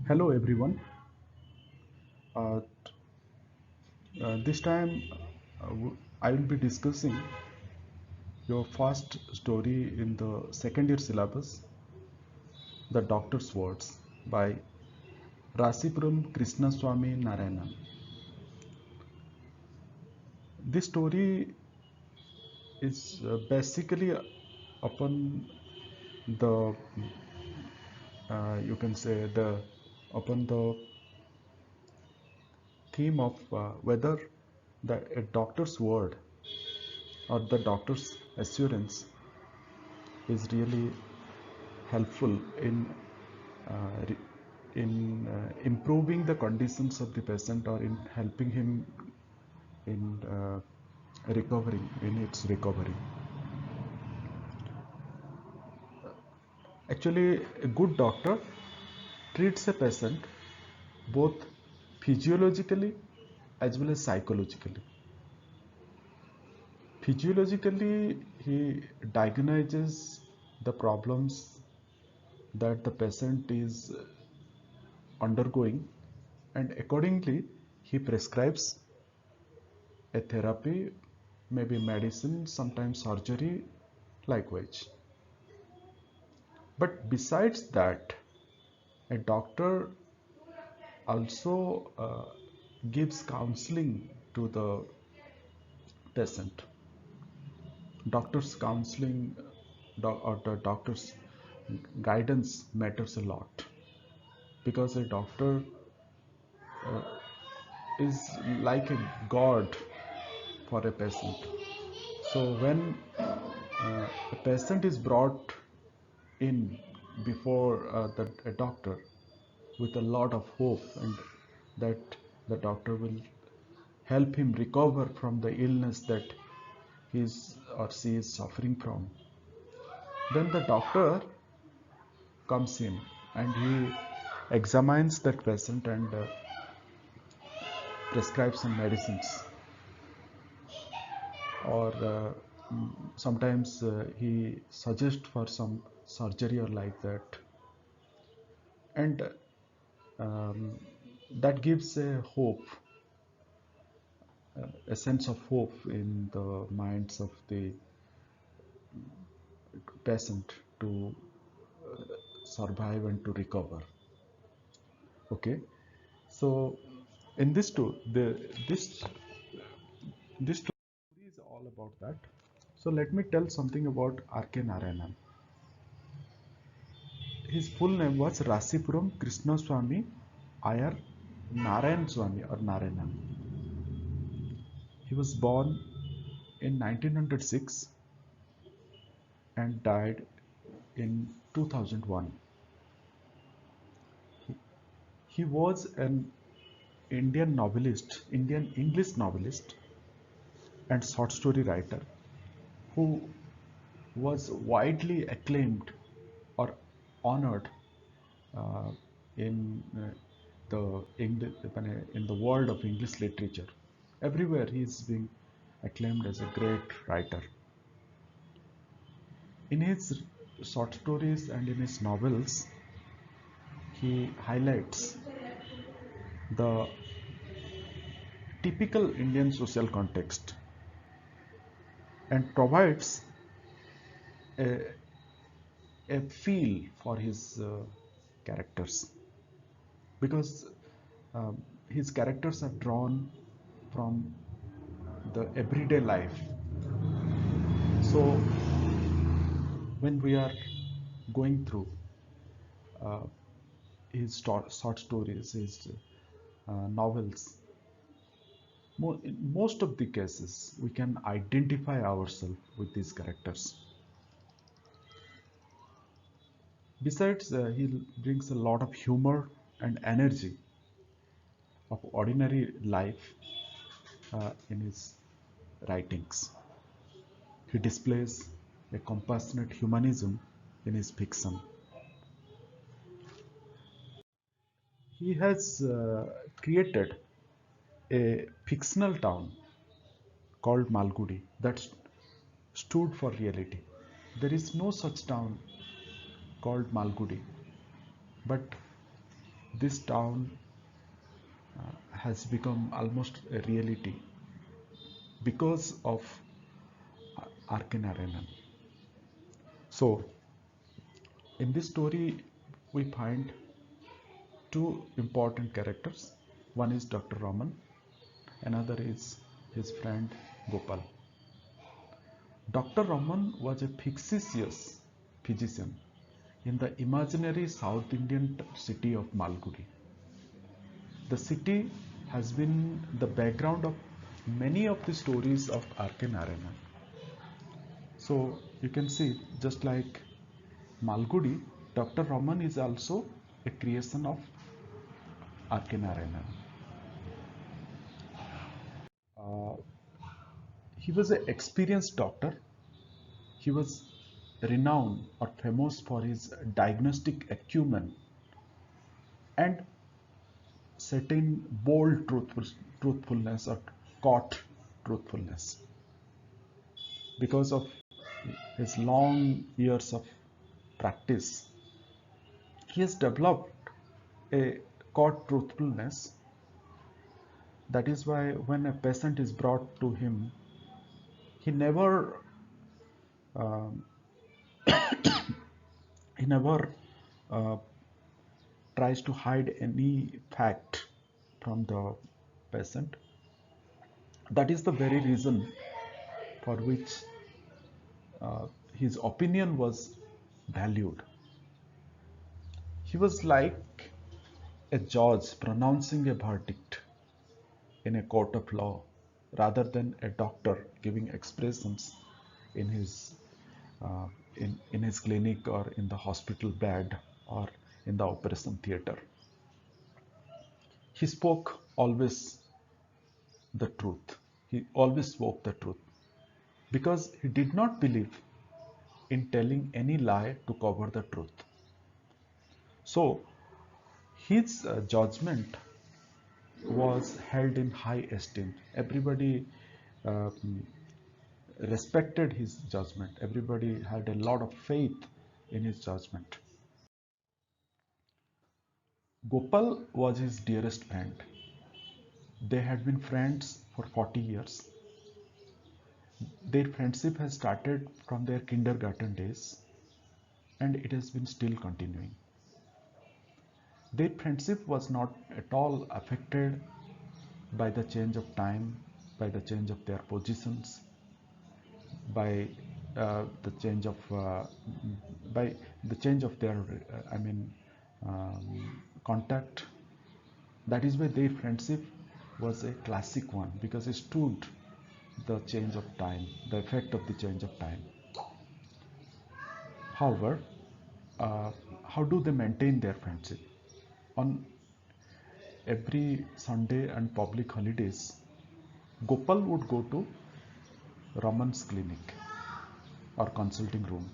Hello everyone. Uh, this time I will be discussing your first story in the second year syllabus, The Doctor's Words by Rasipuram Krishnaswamy Narayanan. This story is basically upon the you can say the upon the theme of whether a doctor's word or the doctor's assurance is really helpful uh, improving the conditions of the patient or in helping him in recovering in its recovery. Actually, a good doctor treats a patient both physiologically as well as psychologically. Physiologically, he diagnoses the problems that the patient is undergoing, and accordingly he prescribes a therapy, maybe medicine, sometimes surgery, likewise. But besides that, a doctor also gives counseling to the patient. Doctor's counseling or the doctor's guidance matters a lot, because a doctor is like a god for a patient. So when a patient is brought in before a doctor with a lot of hope, and that the doctor will help him recover from the illness that he is or she is suffering from, then the doctor comes in and he examines that patient and prescribes some medicines, or sometimes he suggests for some surgery or like that, and um, that gives a sense of hope in the minds of the patient to survive and to recover. Okay, so in this too, this story is all about that. So let me tell something about R.K. Narayanan. His full name was Rasipuram Krishnaswamy Iyer Narayan Swamy or Narayanan. He was born in 1906 and died in 2001. He was an Indian novelist, Indian English novelist and short story writer who was widely acclaimed or honored uh, in the English, in the world of English literature. Everywhere he is being acclaimed as a great writer. In his short stories and in his novels, he highlights the typical Indian social context and provides a, a feel for his characters, because his characters are drawn from the everyday life. So when we are going through uh, his short stories, his novels, in most of the cases we can identify ourselves with these characters. Besides, he brings a lot of humor and energy of ordinary life in his writings. He displays a compassionate humanism in his fiction. He has created a fictional town called Malgudi that stood for reality. There is no such town called Malgudi, but this town has become almost a reality because of Arkenarainen. So, in this story, we find two important characters. One is Dr. Raman, another is his friend Gopal. Dr. Raman was a fictitious physician in the imaginary South Indian city of Malgudi. The city has been the background of many of the stories of R.K. Narayanan. So you can see, just like Malgudi, Dr. Raman is also a creation of R.K. Narayanan. He was an experienced doctor. He was renowned or famous for his diagnostic acumen and certain bold truthfulness or caught truthfulness. Because of his long years of practice, he has developed a caught truthfulness. That is why when a patient is brought to him, he never um, he never uh, tries to hide any fact from the patient. That is the very reason for which his opinion was valued. He was like a judge pronouncing a verdict in a court of law rather than a doctor giving expressions in his uh, in his clinic or in the hospital bed or in the operation theater. He spoke always the truth. He always spoke the truth because he did not believe in telling any lie to cover the truth. So his judgment was held in high esteem. Everybody um, respected his judgment. Everybody had a lot of faith in his judgment. Gopal was his dearest friend. They had been friends for 40 years. Their friendship has started from their kindergarten days and it has been still continuing. Their friendship was not at all affected by the change of time, by the change of their positions, by the change of by the change of their contact. That is why their friendship was a classic one because it stood the change of time, the effect of the change of time. However, uh, how do they maintain their friendship? On every Sunday and public holidays, Gopal would go to Raman's clinic or consulting room.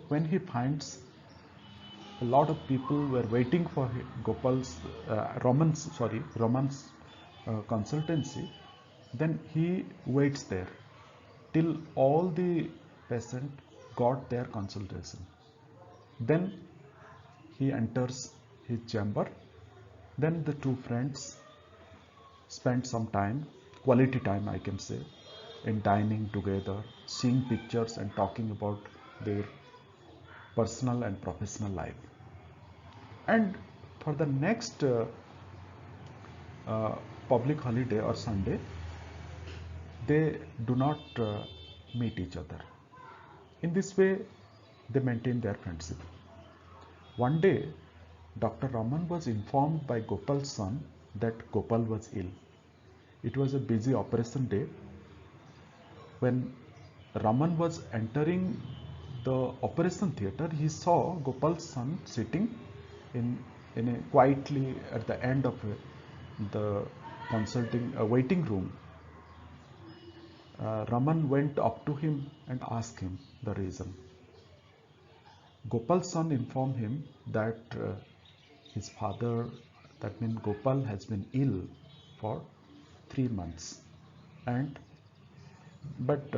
When he finds a lot of people were waiting for Raman's consultancy, then he waits there till all the patient got their consultation. Then he enters his chamber. Then the two friends spend some time, quality time I can say, in dining together, seeing pictures and talking about their personal and professional life. And for the next uh, public holiday or Sunday, they do not meet each other. In this way, they maintain their friendship. One day, Dr. Raman was informed by Gopal's son that Gopal was ill. It was a busy operation day. When Raman was entering the operation theater, he saw Gopal's son sitting in, in a quietly at the end of the consulting waiting room. Raman went up to him and asked him the reason. Gopal's son informed him that his father, that means Gopal, has been ill for 3 months, and but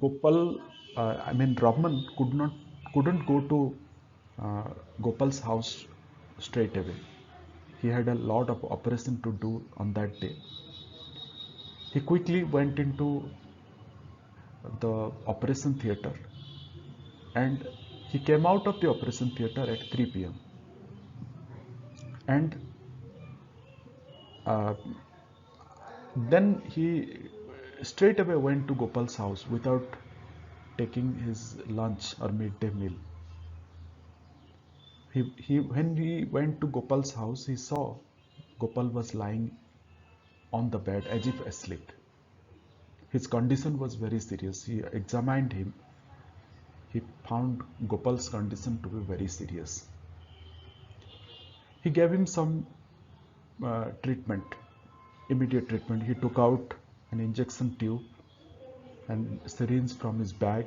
Gopal, Raman couldn't go to Gopal's house straight away. He had a lot of operation to do on that day. He quickly went into the operation theater, and he came out of the operation theater at 3 p.m. and uh, then he straight away went to Gopal's house without taking his lunch or midday meal. When he went to Gopal's house, he saw Gopal was lying on the bed as if asleep. His condition was very serious. He examined him. He found Gopal's condition to be very serious. He gave him some treatment, immediate treatment. He took out an injection tube and syringe from his bag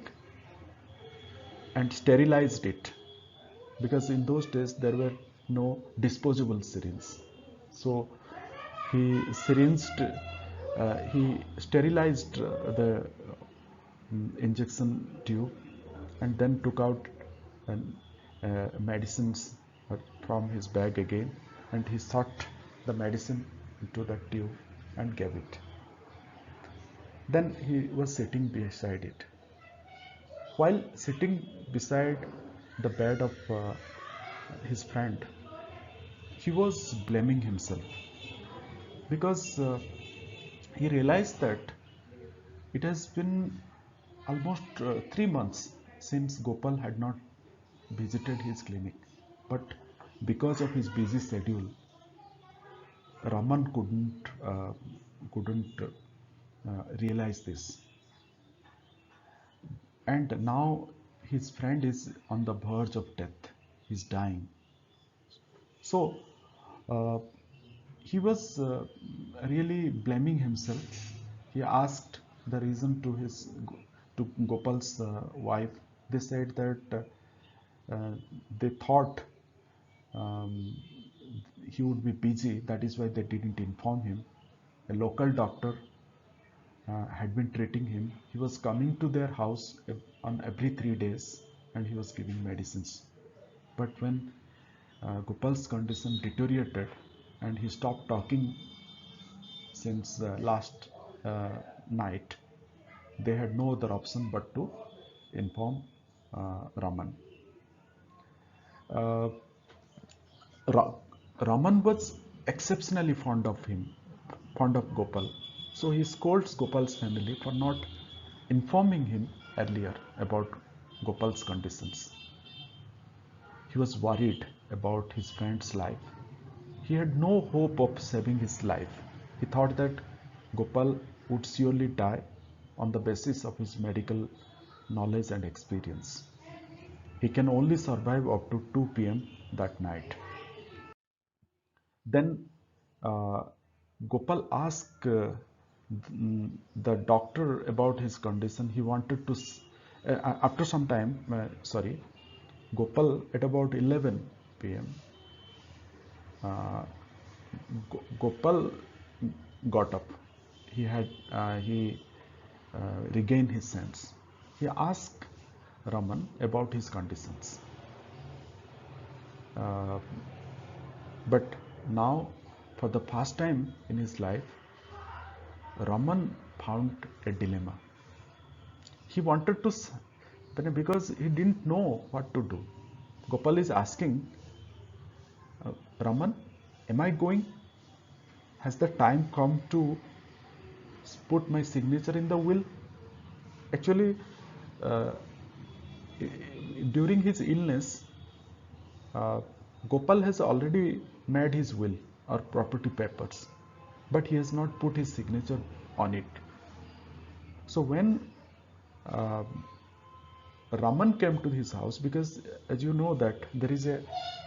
and sterilized it, because in those days there were no disposable syringes. So he sterilized the injection tube and then took out medicines from his bag again, and he shot the medicine into the tube and gave it. Then he was sitting beside it. While sitting beside the bed of his friend, he was blaming himself, because he realized that it has been almost 3 months since Gopal had not visited his clinic. But because of his busy schedule, Raman couldn't realize this, and now his friend is on the verge of death. He's dying. So uh, he was really blaming himself. He asked the reason to Gopal's wife. They said that they thought um, he would be busy. That is why they didn't inform him. A local doctor had been treating him. He was coming to their house on every 3 days, and he was giving medicines. But when Gopal's condition deteriorated and he stopped talking since last uh, night, they had no other option but to inform Raman. Uh, Ra- Raman was exceptionally fond of Gopal. So he scolds Gopal's family for not informing him earlier about Gopal's conditions. He was worried about his friend's life. He had no hope of saving his life. He thought that Gopal would surely die on the basis of his medical knowledge and experience. He can only survive up to 2 p.m. that night. Then uh, Gopal asked the doctor about his condition. He wanted to, after some time, Gopal at about 11 p.m. Uh, Gopal got up. He regained his sense. He asked Raman about his conditions. Uh, but now, for the first time in his life, Raman found a dilemma. He wanted to, because he didn't know what to do. Gopal is asking, Raman, am I going? Has the time come to put my signature in the will? Actually, uh, during his illness, uh, Gopal has already made his will or property papers, but he has not put his signature on it. So when uh, Raman came to his house, because as you know that there is a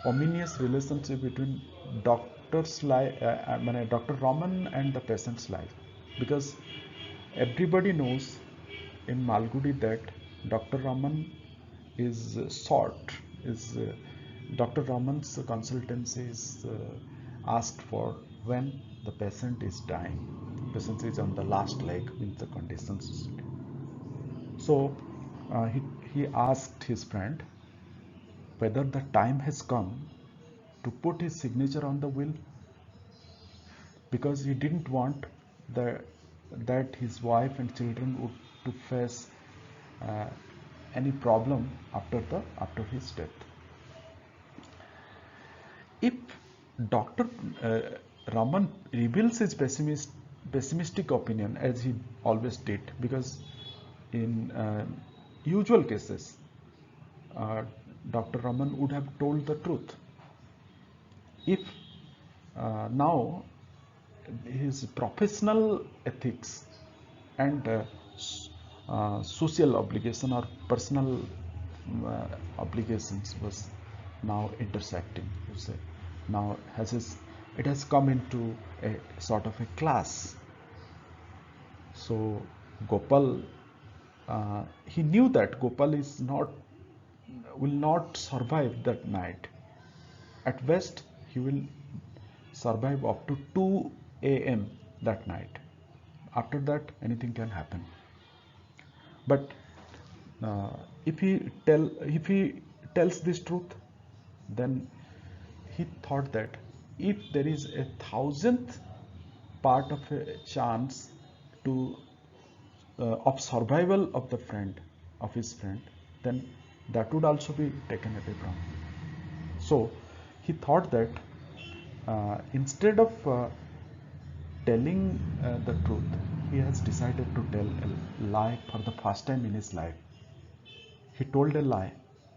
ominous relationship between doctor's life, Dr. Raman and the patient's life, because everybody knows in Malgudi that Dr. Raman is sought, is Dr. Raman's consultancy is asked for when the patient is dying, patient is on the last leg with the conditions. So he asked his friend, whether the time has come to put his signature on the will, because he didn't want that his wife and children would to face uh, any problem after his death. If Dr. Raman reveals his pessimistic opinion, as he always did, because in usual cases, Dr. Raman would have told the truth. If now his professional ethics and social obligation or personal obligations was now intersecting, you say, now it has come into a sort of a class. So Gopal, he knew that Gopal will not survive that night. At best, he will survive up to 2 a.m. that night. After that, anything can happen. But uh, if he tells this truth, then he thought that if there is a thousandth part of a chance to of survival of his friend, then that would also be taken away from him. So he thought that instead of telling the truth, he has decided to tell a lie for the first time in his life. He told a lie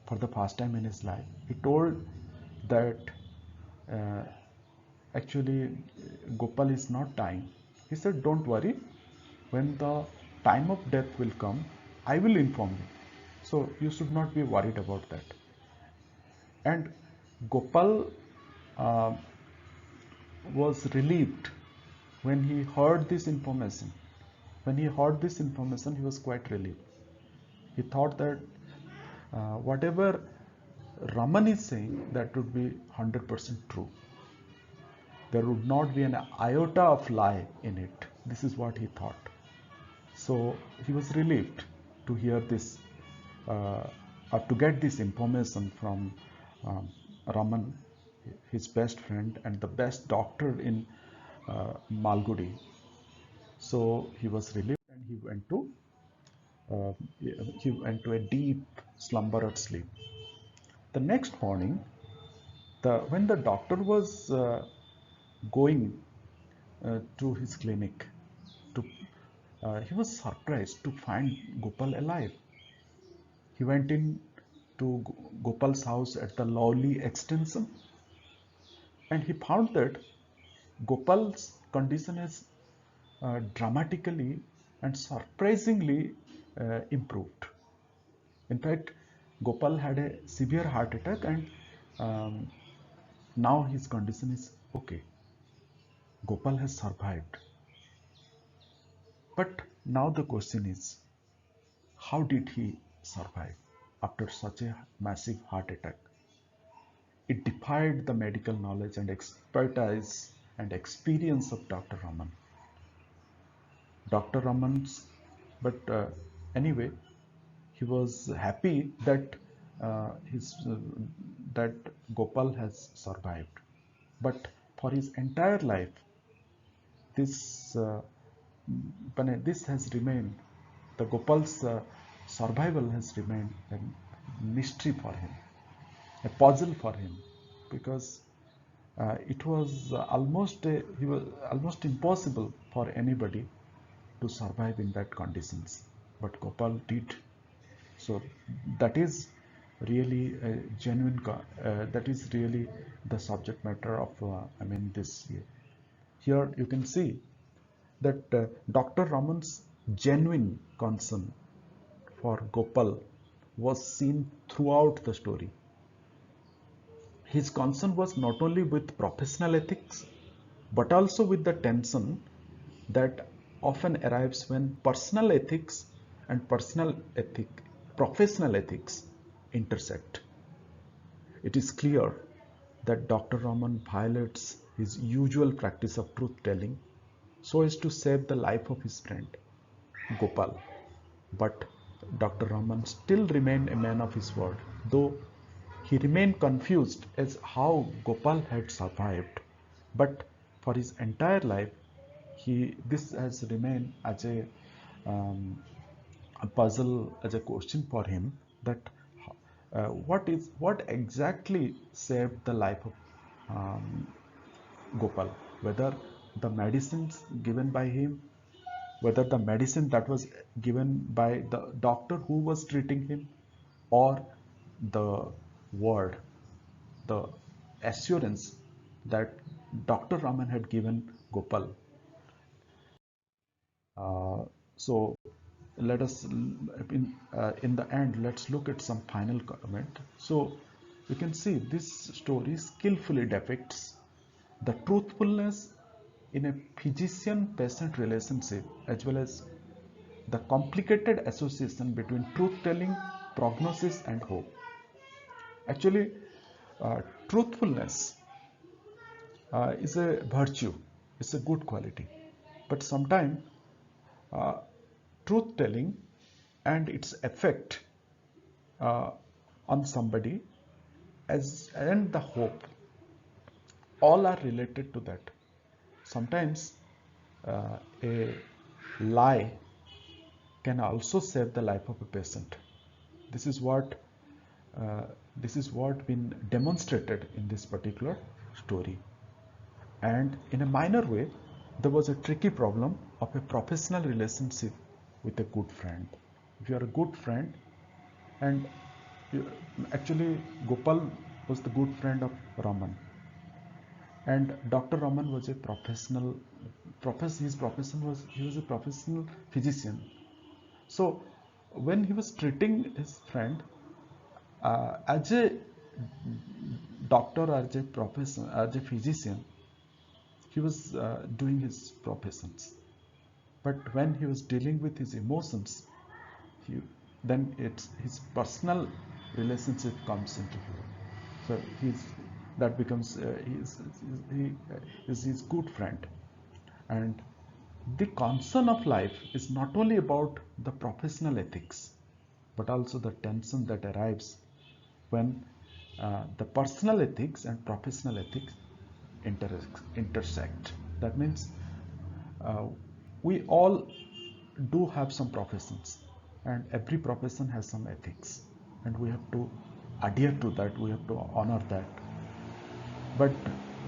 for the first time in his life. He told that uh, actually Gopal is not dying. He said, "Don't worry, when the time of death will come, I will inform you. So you should not be worried about that." And Gopal uh, was relieved when he heard this information. When he heard this information, he was quite relieved. He thought that whatever Raman is saying, that would be 100% true. There would not be an iota of lie in it. This is what he thought. So he was relieved to hear this, or to get this information from Raman, his best friend and the best doctor in Malgudi. So he was relieved, and uh, he went to a deep slumber or sleep. The next morning, when the doctor was going to his clinic, he was surprised to find Gopal alive. He went in to Gopal's house at the Lowly extension, and he found that Gopal's condition has dramatically and surprisingly improved. In fact, Gopal had a severe heart attack, and um, now his condition is okay. Gopal has survived. But now the question is, how did he survive after such a massive heart attack? It defied the medical knowledge and expertise and experience of Dr. Raman. Dr. Raman's, but anyway, he was happy that his that Gopal has survived. But for his entire life, this this has remained, the Gopal's survival has remained a mystery for him, a puzzle for him, because it was he was almost impossible for anybody to survive in that conditions, but Gopal did. So that is really a genuine that is really the subject matter of this here you can see that Dr. Raman's genuine concern for Gopal was seen throughout the story. His concern was not only with professional ethics, but also with the tension that often arrives when personal ethics and professional ethics intersect. It is clear that Dr. Raman violates his usual practice of truth telling so as to save the life of his friend Gopal. But Dr. Raman still remained a man of his word, though He remained confused as how Gopal had survived, but for his entire life, this has remained as a puzzle, as a question for him, that what exactly saved the life of um, Gopal, whether the medicines given by him, whether the medicine that was given by the doctor who was treating him, or the word, the assurance that Dr. Raman had given Gopal. So let us, in the end, let's look at some final comment. So you can see this story skillfully depicts the truthfulness in a physician-patient relationship, as well as the complicated association between truth-telling, prognosis, and hope. Actually, truthfulness is a virtue, it's a good quality. But sometimes truth telling and its effect uh, on somebody as and the hope all are related to that. Sometimes a lie can also save the life of a patient. This is what uh, this is what been demonstrated in this particular story. And in a minor way, there was a tricky problem of a professional relationship with a good friend. If you are a good friend, and you, actually Gopal was the good friend of Raman, and Dr. Raman was a his profession was, he was a professional physician. So when he was treating his friend, as a doctor or as a profession, as a physician, he was doing his professions. But when he was dealing with his emotions, he, then it's his personal relationship comes into view. So that becomes he is his good friend. And the concern of life is not only about the professional ethics, but also the tension that arrives when the personal ethics and professional ethics intersect. That means uh, we all do have some professions, and every profession has some ethics, and we have to adhere to that, we have to honor that. But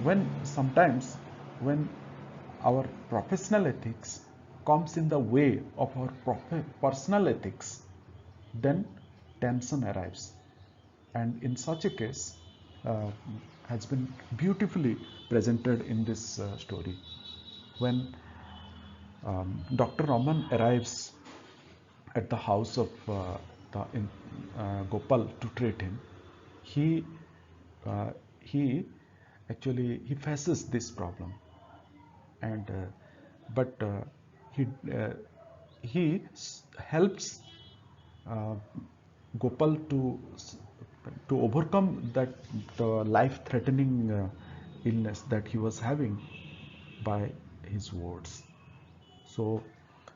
when sometimes when our professional ethics comes in the way of our personal ethics, then tension arrives. And in such a case, uh, has been beautifully presented in this story. When Dr. Raman arrives at the house of Gopal to treat him, he uh, he he faces this problem, and but he uh, he helps uh, Gopal to overcome that the life-threatening illness that he was having by his words. So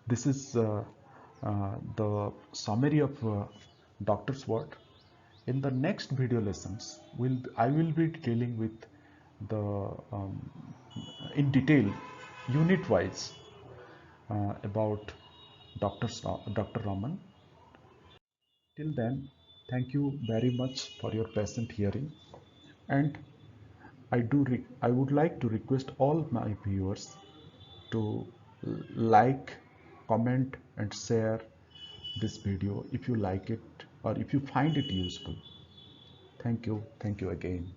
this is the summary of doctor's work. In the next video lessons, I will be dealing with the in detail, unit wise, about Dr. Raman. Till then, thank you very much for your patient hearing, and I would like to request all my viewers to like, comment, and share this video if you like it or if you find it useful. Thank you again.